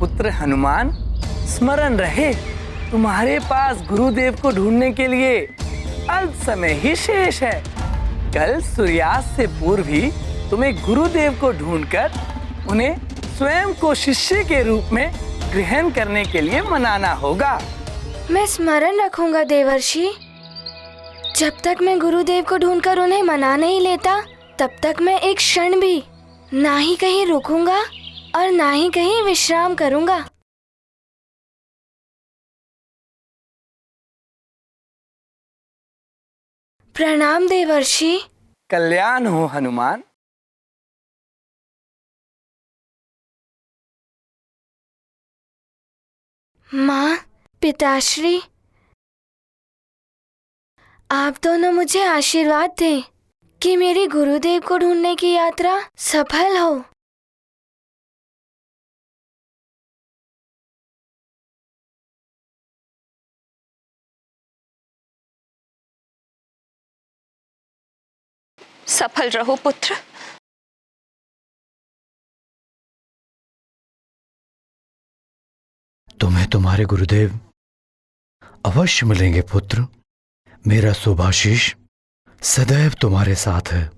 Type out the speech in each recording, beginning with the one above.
पुत्र हनुमान, स्मरण रहे तुम्हारे पास गुरुदेव को ढूंढने के लिए अल्प समय ही शेष है। कल सूर्यास्त से पूर्व ही तुम्हें गुरुदेव को ढूंढकर उन्हें स्वयं को शिष्य के रूप में ग्रहण करने के लिए मनाना होगा। मैं स्मरण रखूंगा देवर्षि। जब तक मैं गुरुदेव को ढूंढकर उन्हें मना नहीं लेता, तब तक मैं एक क्षण भी ना ही कहीं रुकूंगा और ना ही कहीं विश्राम करूंगा। प्रणाम देवर्षि। कल्याण हो हनुमान। माँ, पिताश्री, आप दोनों मुझे आशीर्वाद दें कि मेरी गुरुदेव को ढूंढने की यात्रा सफल हो। सफल रहो पुत्र। तुम्हें तुम्हारे गुरुदेव अवश्य मिलेंगे पुत्र। मेरा शुभाशीष सदैव तुम्हारे साथ है।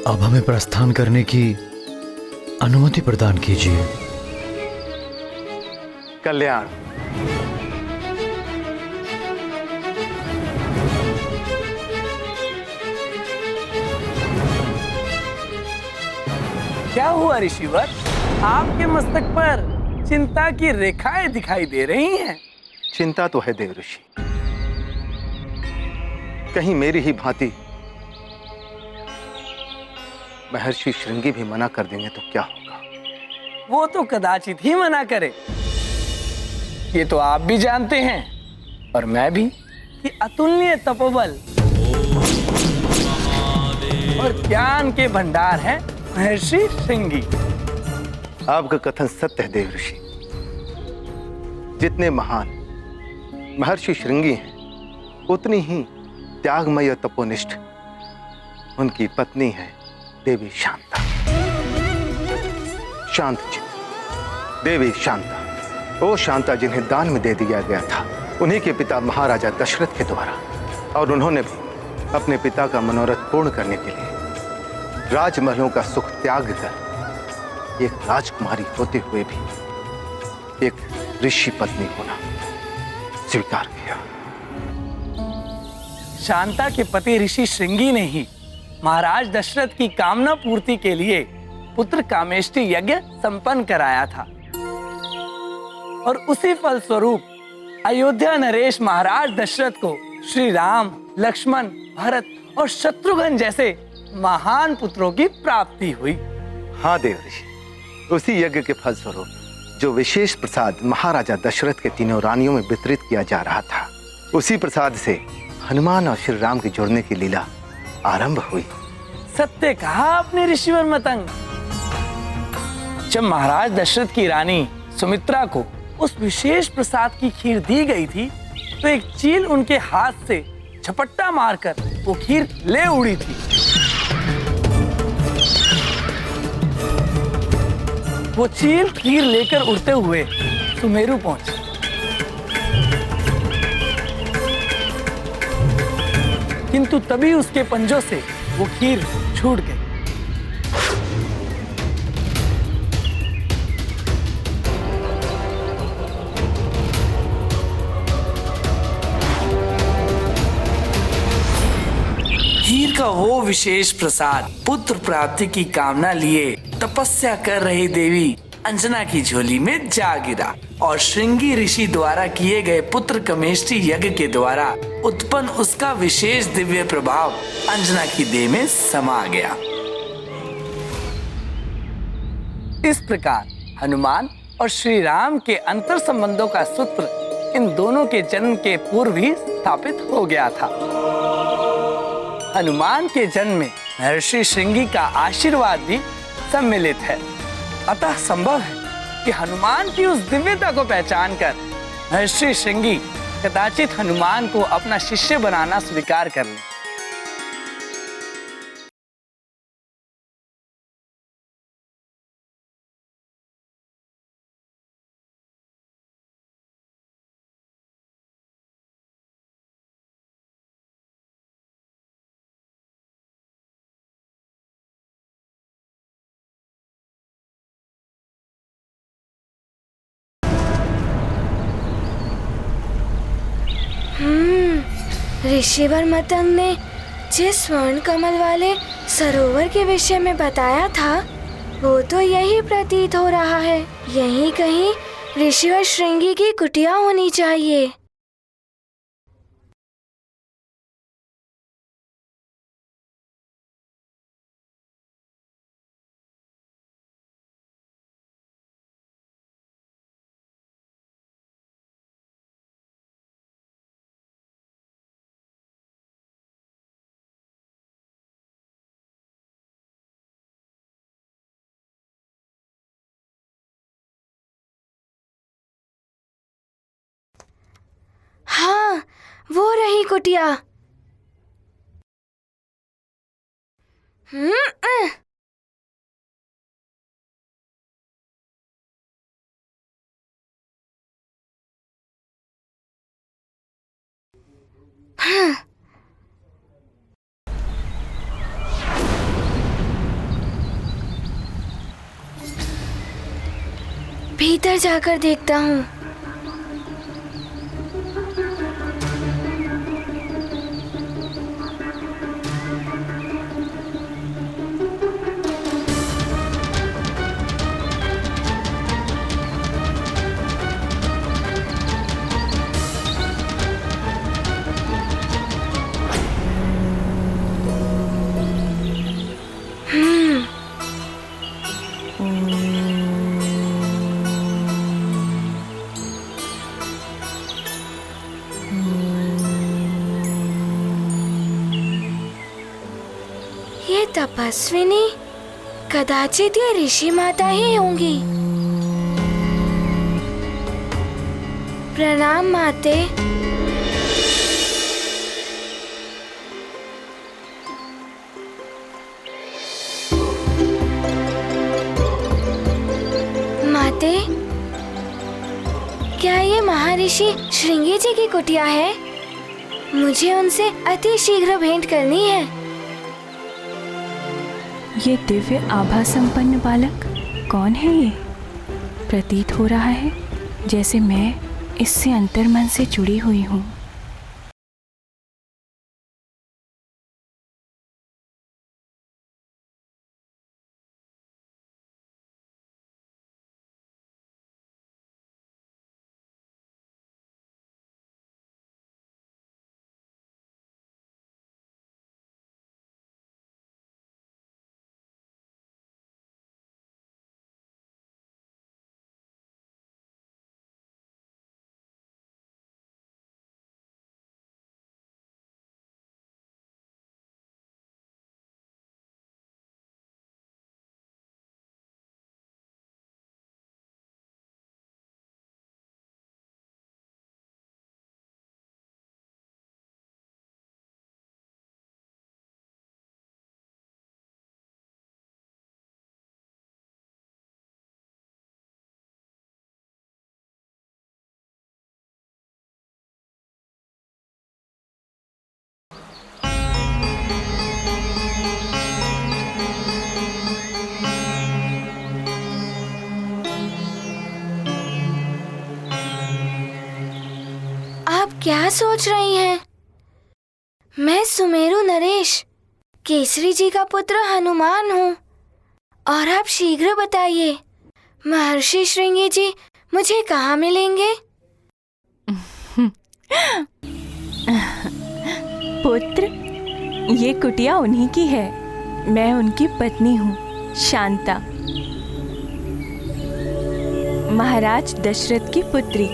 अब हमें प्रस्थान करने की अनुमति प्रदान कीजिए। कल्याण। क्या हुआ ऋषिवर? आपके मस्तक पर चिंता की रेखाएं दिखाई दे रही हैं। चिंता तो है देव ऋषि। कहीं मेरी ही भांति महर्षि श्रृंगी भी मना कर देंगे तो क्या होगा? वो तो कदाचित ही मना करे। ये तो आप भी जानते हैं और मैं भी कि अतुलनीय तपोबल और ज्ञान के भंडार हैं महर्षि श्रृंगी। आपका कथन सत्य है देव ऋषि। जितने महान महर्षि श्रृंगी हैं, उतनी ही त्यागमय और तपोनिष्ठ उनकी पत्नी है देवी शांता। शांत चित्त देवी शांता, वो शांता जिन्हें दान में दे दिया गया था उन्हीं के पिता महाराजा दशरथ के द्वारा, और उन्होंने भी अपने पिता का मनोरथ पूर्ण करने के लिए राजमहलों का सुख त्याग कर एक राजकुमारी होते हुए भी एक ऋषि पत्नी होना स्वीकार किया। शांता के पति ऋषि श्रृंगी ने ही महाराज दशरथ की कामना पूर्ति के लिए पुत्र कामेष्टि यज्ञ संपन्न कराया था और उसी फल स्वरूप अयोध्या नरेश महाराज दशरथ को श्री राम, लक्ष्मण, भरत और शत्रुघ्न जैसे महान पुत्रों की प्राप्ति हुई। हाँ देव ऋषि, उसी यज्ञ के फल स्वरूप जो विशेष प्रसाद महाराजा दशरथ के तीनों रानियों में वितरित किया जा रहा था, उसी प्रसाद से हनुमान और श्री राम के जुड़ने की लीला आरंभ हुई। सत्य कहा आपने ऋषिवर मतंग। जब महाराज दशरथ की रानी सुमित्रा को उस विशेष प्रसाद की खीर दी गई थी, तो एक चील उनके हाथ से झपट्टा मारकर वो खीर ले उड़ी थी। वो चील खीर लेकर उड़ते हुए सुमेरु पहुंची किंतु तभी उसके पंजों से वो खीर छूट गई। खीर का वो विशेष प्रसाद पुत्र प्राप्ति की कामना लिए तपस्या कर रही देवी अंजना की झोली में जा गिरा और श्रृंगी ऋषि द्वारा किए गए पुत्र कमेष्टि यज्ञ के द्वारा उत्पन्न उसका विशेष दिव्य प्रभाव अंजना की देह में समा गया। इस प्रकार हनुमान और श्री राम के अंतर संबंधों का सूत्र इन दोनों के जन्म के पूर्व ही स्थापित हो गया था। हनुमान के जन्म में महर्षि श्रृंगी का आशीर्वाद भी सम्मिलित है। अतः संभव है कि हनुमान की उस दिव्यता को पहचान कर महर्षि श्रृंगी कदाचित हनुमान को अपना शिष्य बनाना स्वीकार कर ले। ऋषिवर मतंग ने जिस स्वर्ण कमल वाले सरोवर के विषय में बताया था वो तो यही प्रतीत हो रहा है। यहीं कहीं ऋषिवर श्रृंगी की कुटिया होनी चाहिए। हाँ, वो रही कुटिया। अ। हाँ। भीतर जाकर देखता हूँ। ये तपस्विनी कदाचित ये ऋषि माता ही होंगी। प्रणाम माते। माते, क्या ये महर्षि श्रृंगी जी की कुटिया है? मुझे उनसे अति शीघ्र भेंट करनी है। ये दिव्य आभा संपन्न बालक कौन है? ये प्रतीत हो रहा है जैसे मैं इससे अंतर्मन से जुड़ी हुई हूँ। क्या सोच रही हैं? मैं सुमेरु नरेश, केसरी जी का पुत्र हनुमान हूँ। और आप शीघ्र बताइए, महर्षि श्रृंगी जी मुझे कहाँ मिलेंगे? पुत्र, ये कुटिया उन्हीं की है। मैं उनकी पत्नी हूँ, शांता, महाराज दशरथ की पुत्री।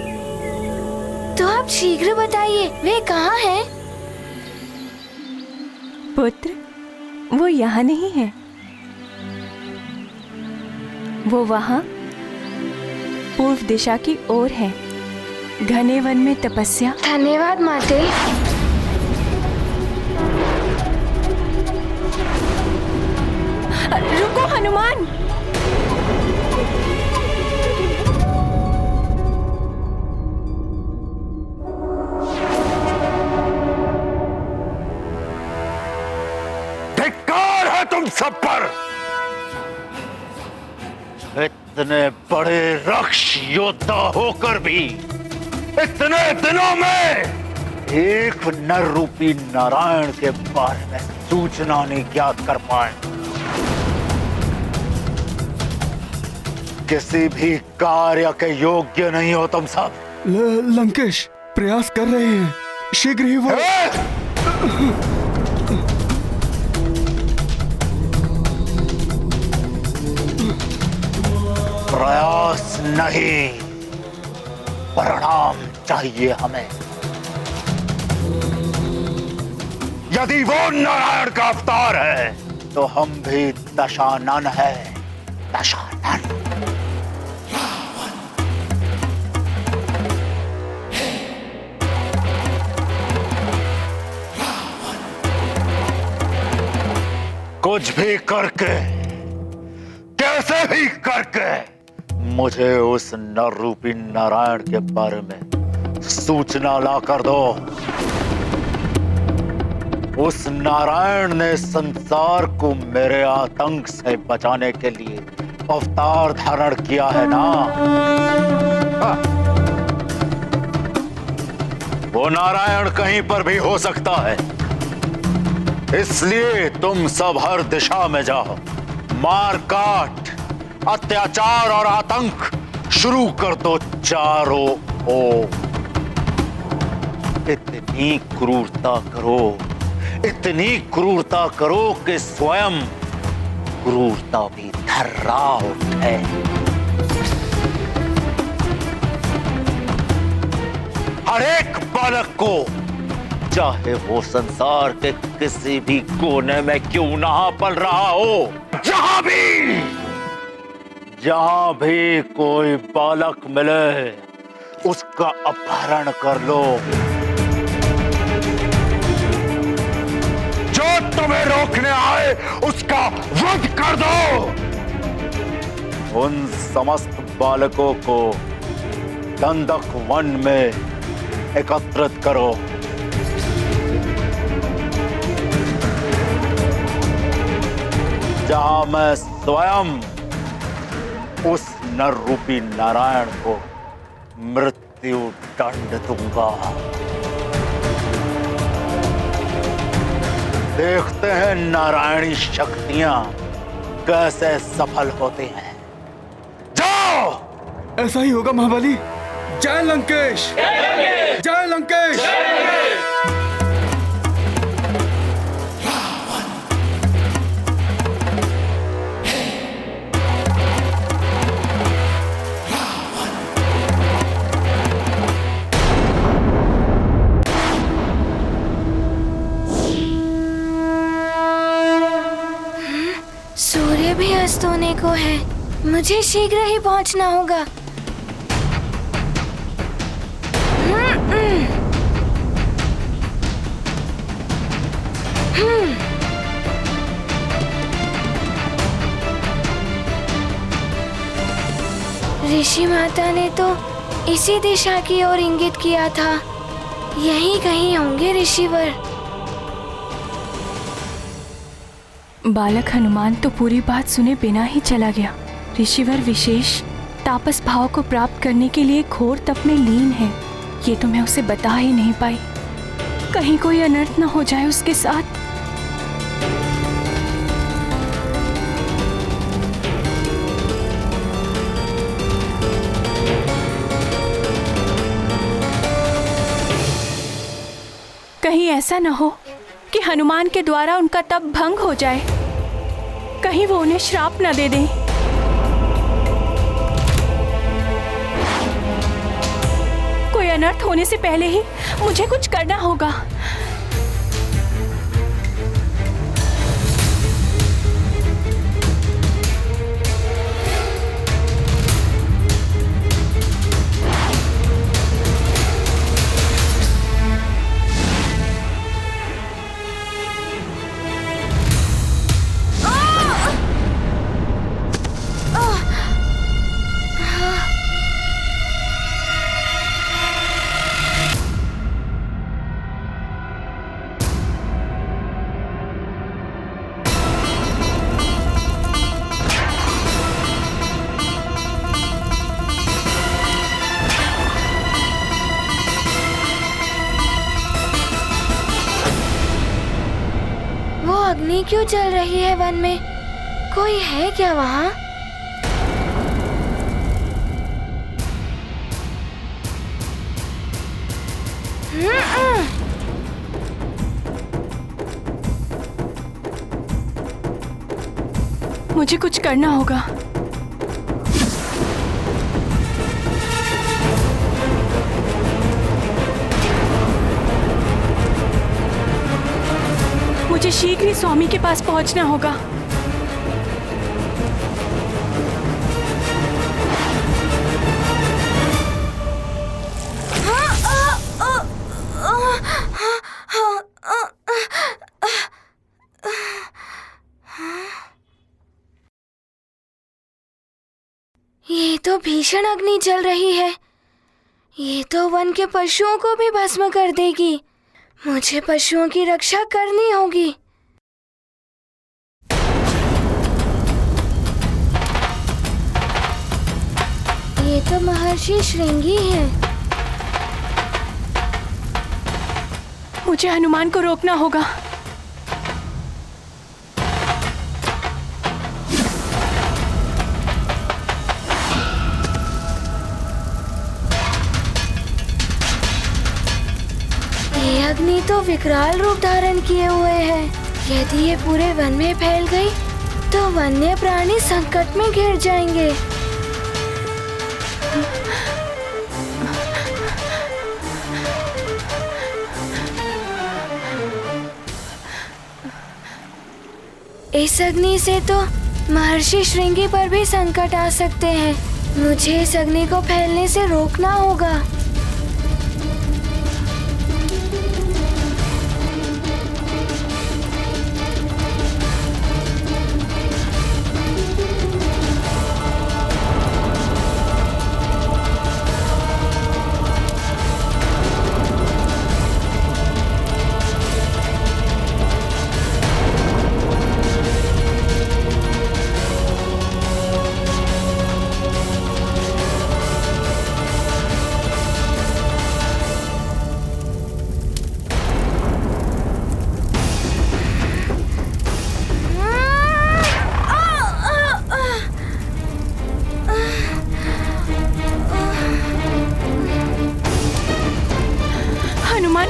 तो आप शीघ्र बताइए, वे कहाँ हैं? पुत्र, वो यहाँ नहीं है, वो वहाँ पूर्व दिशा की ओर है, घने वन में तपस्या। धन्यवाद माते। रुको हनुमान। धिक्कार है तुम सब पर। इतने बड़े रक्ष योद्धा होकर भी इतने दिनों में एक नर रूपी नारायण के बारे में सूचना नहीं ज्ञात कर पाए। किसी भी कार्य के योग्य नहीं हो तुम सब। लंकेश प्रयास कर रहे हैं, शीघ्र ही वो। प्रयास नहीं, परिणाम चाहिए हमें। यदि वो नारायण का अवतार है तो हम भी दशानन है, दशानन। कुछ भी करके, कैसे भी करके मुझे उस नर रूपी नारायण के बारे में सूचना ला कर दो। उस नारायण ने संसार को मेरे आतंक से बचाने के लिए अवतार धारण किया है ना। वो नारायण कहीं पर भी हो सकता है, इसलिए तुम सब हर दिशा में जाओ, मार काट, अत्याचार और आतंक शुरू कर दो चारों ओर। इतनी क्रूरता करो, इतनी क्रूरता करो कि स्वयं क्रूरता भी थर्रा उठे। हर एक बालक को, चाहे वो संसार के किसी भी कोने में क्यों ना पल रहा हो, जहां भी कोई बालक मिले उसका अपहरण कर लो। जो तुम्हें रोकने आए उसका वध कर दो। उन समस्त बालकों को दंडक वन में एकत्रित करो। जहां मैं स्वयं उस नर रूपी नारायण को मृत्यु दंड दूंगा। देखते हैं नारायणी शक्तियां कैसे सफल होती हैं। जाओ। ऐसा ही होगा महाबली। जय लंकेश, जय लंकेश। सूर्य भी अस्त होने को है, मुझे शीघ्र ही पहुंचना होगा। ऋषि माता ने तो इसी दिशा की ओर इंगित किया था, यहीं कहीं होंगे ऋषिवर। बालक हनुमान तो पूरी बात सुने बिना ही चला गया। ऋषिवर विशेष तापस भाव को प्राप्त करने के लिए घोर तप में लीन है। ये तो मैं उसे बता ही नहीं पाई, कहीं कोई अनर्थ न हो जाए उसके साथ। कहीं ऐसा न हो कि हनुमान के द्वारा उनका तप भंग हो जाए, कहीं वो उन्हें श्राप न दे दें। कोई अनर्थ होने से पहले ही मुझे कुछ करना होगा। अग्नि क्यों चल रही है वन में? कोई है क्या वहाँ? मुझे कुछ करना होगा। मुझे शीघ्र ही स्वामी के पास पहुंचना होगा। ये तो भीषण अग्नि चल रही है। ये तो वन के पशुओं को भी भस्म कर देगी। मुझे पशुओं की रक्षा करनी होगी। ये तो महर्षि श्रृंगी हैं। मुझे हनुमान को रोकना होगा। ये अग्नि तो विकराल रूप धारण किए हुए है। यदि ये पूरे वन में फैल गई तो वन्य प्राणी संकट में घिर जाएंगे। इस अग्नि से तो महर्षि श्रृंगी पर भी संकट आ सकते हैं। मुझे इस अग्नि को फैलने से रोकना होगा।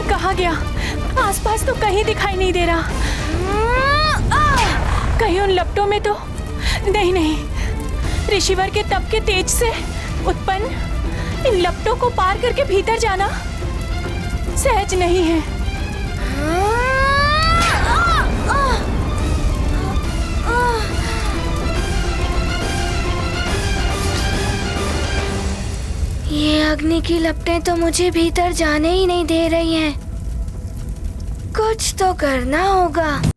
कहाँ गया? आसपास तो कहीं दिखाई नहीं दे रहा। कहीं उन लपटों में तो नहीं। ऋषिवर के तप के तेज से उत्पन्न इन लपटों को पार करके भीतर जाना सहज नहीं है। ये अग्नि की लपटें तो मुझे भीतर जाने ही नहीं दे रही हैं। कुछ तो करना होगा।